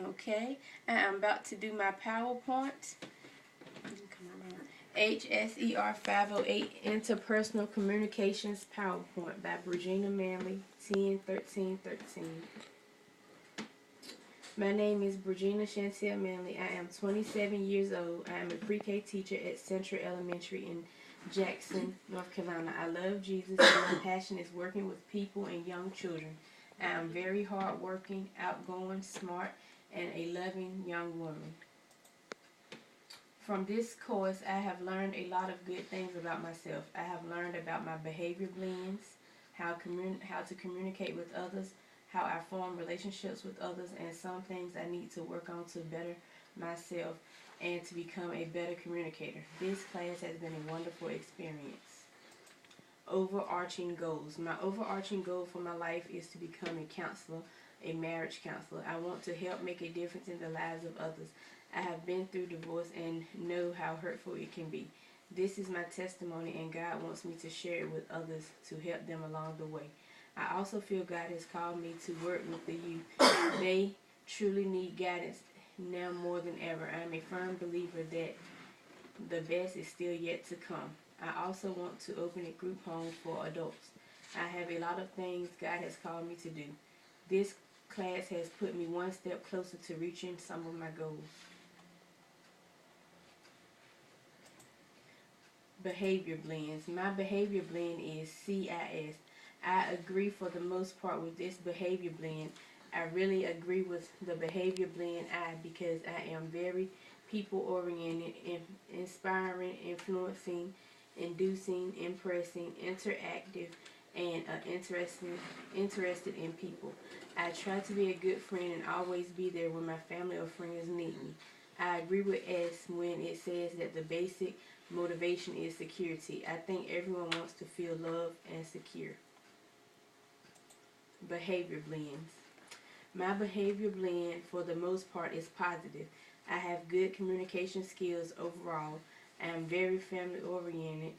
Okay, I'm about to do my PowerPoint. HSER 508 Interpersonal Communications PowerPoint by Brigina Manley, 10-13-13. My name is Brigina Chantel Manley. I am 27 years old. I am a pre-K teacher at Central Elementary in Jackson, North Carolina. I love Jesus and my passion is working with people and young children. I am very hardworking, outgoing, smart, and a loving young woman. From this course, I have learned a lot of good things about myself. I have learned about my behavior blends, how to communicate with others, how I form relationships with others, and some things I need to work on to better myself and to become a better communicator. This class has been a wonderful experience. Overarching goals. My overarching goal for my life is to become a counselor, a marriage counselor. I want to help make a difference in the lives of others. I have been through divorce and know how hurtful it can be. This is my testimony and God wants me to share it with others to help them along the way. I also feel God has called me to work with the youth. They truly need guidance now more than ever. I am a firm believer that the best is still yet to come. I also want to open a group home for adults. I have a lot of things God has called me to do. This class has put me one step closer to reaching some of my goals. Behavior blends. My behavior blend is CIS. I agree for the most part with this behavior blend. I really agree with the behavior blend I because I am very people oriented, inspiring, influencing, inducing, impressing, interactive, and interested in people. I try to be a good friend and always be there when my family or friends need me. I agree with S when it says that the basic motivation is security. I think everyone wants to feel loved and secure. Behavior blends. My behavior blend for the most part is positive. I have good communication skills overall. I am very family oriented.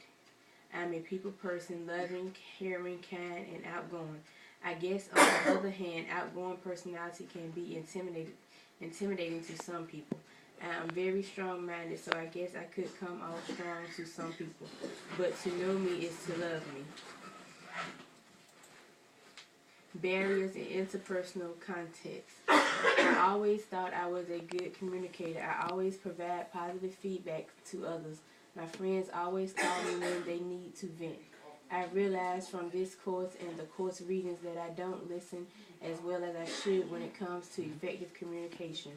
I'm a people person, loving, caring, kind, and outgoing. I guess on the other hand, outgoing personality can be intimidating to some people. I'm very strong-minded, so I guess I could come off strong to some people. But to know me is to love me. Barriers in interpersonal context. I always thought I was a good communicator. I always provide positive feedback to others. My friends always call me when they need to vent. I realized from this course and the course readings that I don't listen as well as I should when it comes to effective communication.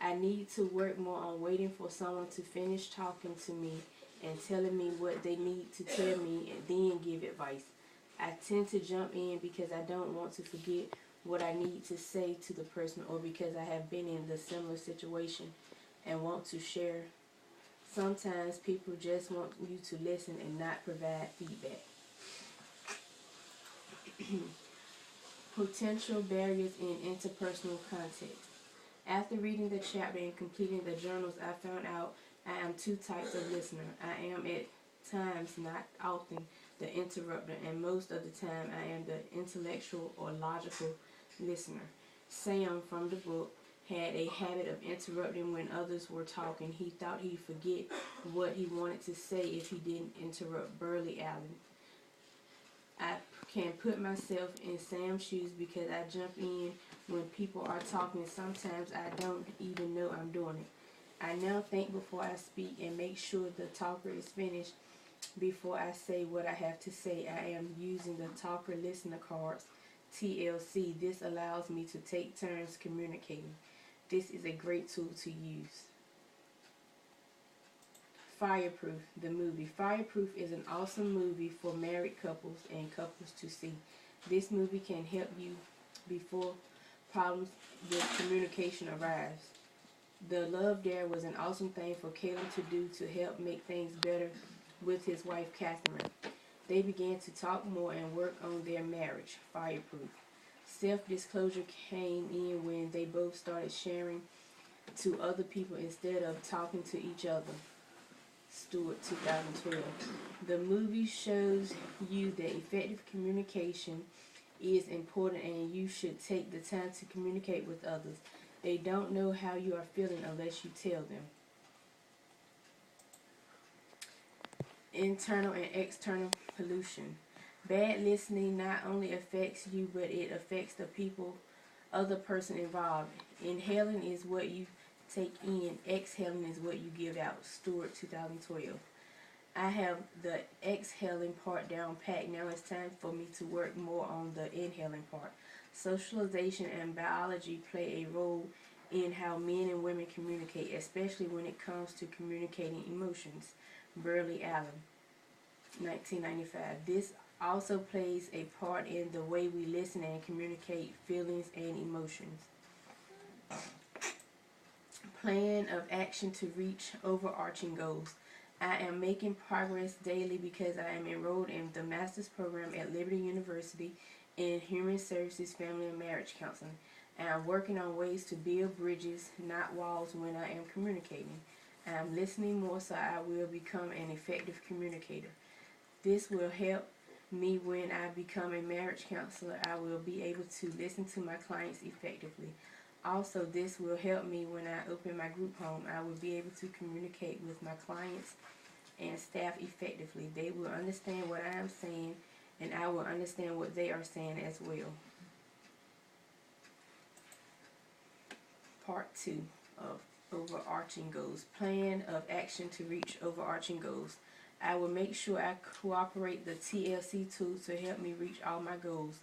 I need to work more on waiting for someone to finish talking to me and telling me what they need to tell me and then give advice. I tend to jump in because I don't want to forget what I need to say to the person or because I have been in the similar situation and want to share. Sometimes people just want you to listen and not provide feedback. Potential barriers in interpersonal context. After reading the chapter and completing the journals, I found out I am two types of listener. I am at times, not often, the interrupter, and most of the time I am the intellectual or logical listener. Sam from the book had a habit of interrupting when others were talking. He thought he'd forget what he wanted to say if he didn't interrupt Burley Allen. I can put myself in Sam's shoes because I jump in when people are talking. Sometimes I don't even know I'm doing it. I now think before I speak and make sure the talker is finished before I say what I have to say. I am using the talker listener cards, TLC. This allows me to take turns communicating. This is a great tool to use. Fireproof, the movie. Fireproof is an awesome movie for married couples and couples to see. This movie can help you before problems with communication arise. The love there was an awesome thing for Caleb to do to help make things better with his wife Catherine. They began to talk more and work on their marriage. Fireproof. Self-disclosure came in when they both started sharing to other people instead of talking to each other. Stewart, 2012. The movie shows you that effective communication is important and you should take the time to communicate with others. They don't know how you are feeling unless you tell them. Internal and external pollution. Bad listening not only affects you, but it affects the other person involved. Inhaling is what you take in. Exhaling is what you give out. Stewart, 2012. I have the exhaling part down pat. Now it's time for me to work more on the inhaling part. Socialization and biology play a role in how men and women communicate, especially when it comes to communicating emotions. Burley Allen, 1995. This also plays a part in the way we listen and communicate feelings and emotions. Plan of action to reach overarching goals. I am making progress daily because I am enrolled in the master's program at Liberty University in Human Services, Family and Marriage Counseling. I am working on ways to build bridges, not walls, when I am communicating. I am listening more so I will become an effective communicator. This will help me when I become a marriage counselor. I will be able to listen to my clients effectively. Also, this will help me when I open my group home. I will be able to communicate with my clients and staff effectively. They will understand what I am saying, and I will understand what they are saying as well. Part 2 of overarching goals. Plan of action to reach overarching goals. I will make sure I cooperate the TLC tools to help me reach all my goals.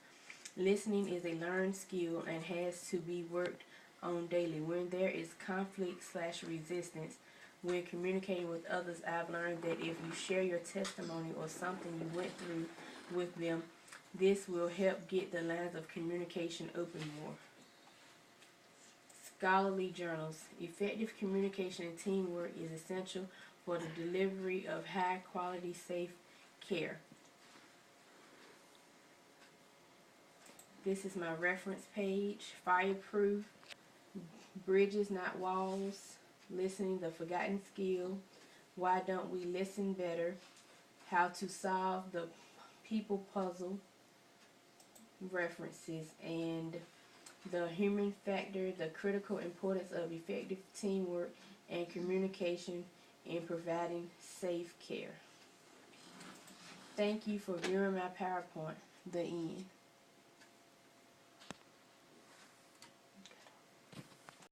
Listening is a learned skill and has to be worked on daily. When there is conflict/resistance when communicating with others, I've learned that if you share your testimony or something you went through with them, this will help get the lines of communication open more. Scholarly journals. Effective communication and teamwork is essential for the delivery of high quality, safe care. This is my reference page. Fireproof, Bridges Not Walls, Listening, the Forgotten Skill, Why Don't We Listen Better, How to Solve the People Puzzle, references, and the human factor, the critical importance of effective teamwork and communication in providing safe care. Thank you for viewing my PowerPoint. The end.